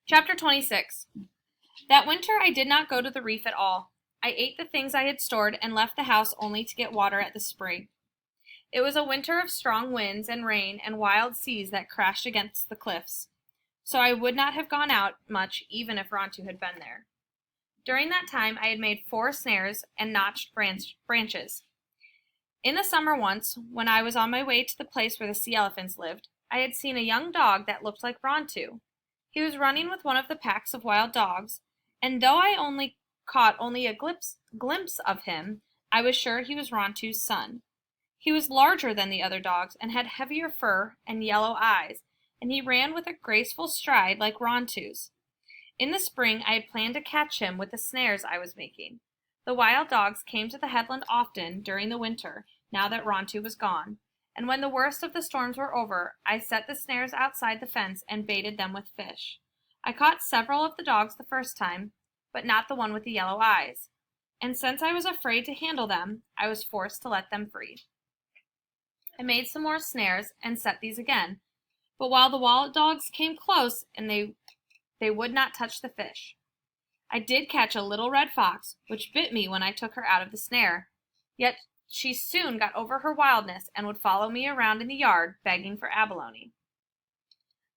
Chapter 26. That winter I did not go to the reef at all. I ate the things I had stored and left the house only to get water at the spring. It was a winter of strong winds and rain and wild seas that crashed against the cliffs, so I would not have gone out much even if Rontu had been there. During that time I had made 4 snares and notched branches. In the summer once, when I was on my way to the place where the sea elephants lived, I had seen a young dog that looked like Rontu. He was running with one of the packs of wild dogs, and though I caught only a glimpse of him, I was sure he was Rontu's son. He was larger than the other dogs and had heavier fur and yellow eyes, and he ran with a graceful stride like Rontu's. In the spring I had planned to catch him with the snares I was making. The wild dogs came to the headland often during the winter, now that Rontu was gone, and when the worst of the storms were over, I set the snares outside the fence and baited them with fish. I caught several of the dogs the first time, but not the one with the yellow eyes, and since I was afraid to handle them, I was forced to let them free. I made some more snares and set these again, but while the wild dogs came close and they would not touch the fish. I did catch a little red fox, which bit me when I took her out of the snare, yet she soon got over her wildness and would follow me around in the yard begging for abalone.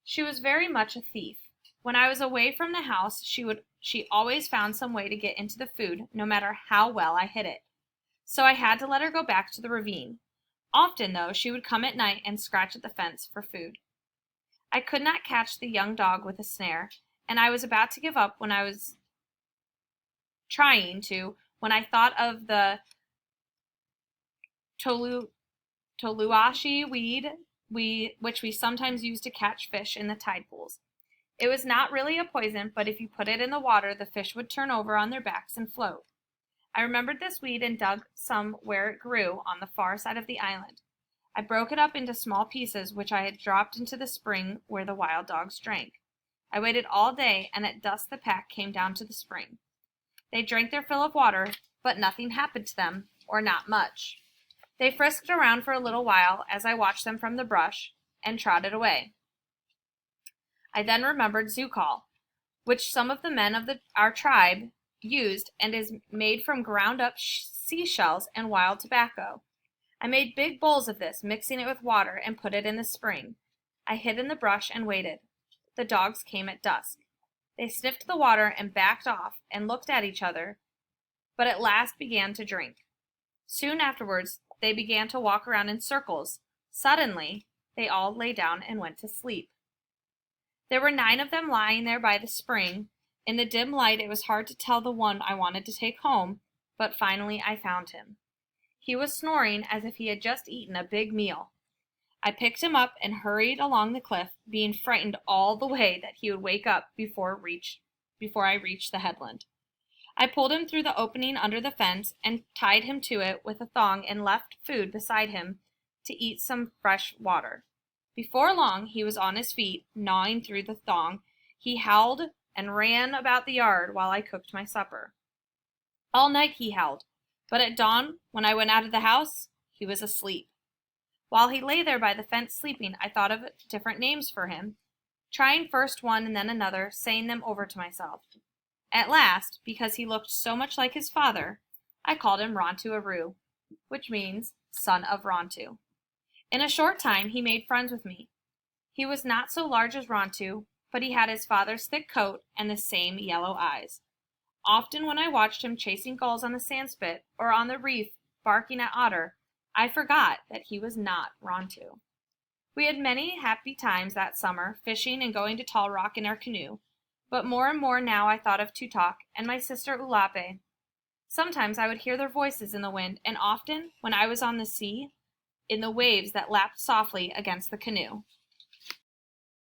She was very much a thief. When I was away from the house, she always found some way to get into the food, no matter how well I hid it. So I had to let her go back to the ravine. Often, though, she would come at night and scratch at the fence for food. I could not catch the young dog with a snare, and I was about to give up when I thought of the toluashi weed, which we sometimes use to catch fish in the tide pools. It was not really a poison, but if you put it in the water, the fish would turn over on their backs and float. I remembered this weed and dug some where it grew on the far side of the island. I broke it up into small pieces, which I had dropped into the spring where the wild dogs drank. I waited all day, and at dusk the pack came down to the spring. They drank their fill of water, but nothing happened to them, or not much. They frisked around for a little while as I watched them from the brush, and trotted away. I then remembered Zukal, which some of the men of our tribe used and is made from ground-up seashells and wild tobacco. I made big bowls of this, mixing it with water, and put it in the spring. I hid in the brush and waited. The dogs came at dusk. They sniffed the water and backed off and looked at each other, but at last began to drink. Soon afterwards, they began to walk around in circles. Suddenly, they all lay down and went to sleep. There were 9 of them lying there by the spring. In the dim light, it was hard to tell the one I wanted to take home, but finally I found him. He was snoring as if he had just eaten a big meal. I picked him up and hurried along the cliff, being frightened all the way that he would wake up before I reached the headland. I pulled him through the opening under the fence and tied him to it with a thong and left food beside him to eat some fresh water. Before long, he was on his feet, gnawing through the thong. He howled and ran about the yard while I cooked my supper. All night he howled, but at dawn, when I went out of the house, he was asleep. While he lay there by the fence sleeping, I thought of different names for him, trying first one and then another, saying them over to myself. At last, because he looked so much like his father, I called him Rontu Aru, which means son of Rontu. In a short time, he made friends with me. He was not so large as Rontu, but he had his father's thick coat and the same yellow eyes. Often when I watched him chasing gulls on the sandspit or on the reef barking at otter, I forgot that he was not Rontu. We had many happy times that summer, fishing and going to Tall Rock in our canoe, but more and more now I thought of Tutok and my sister Ulape. Sometimes I would hear their voices in the wind, and often, when I was on the sea, in the waves that lapped softly against the canoe.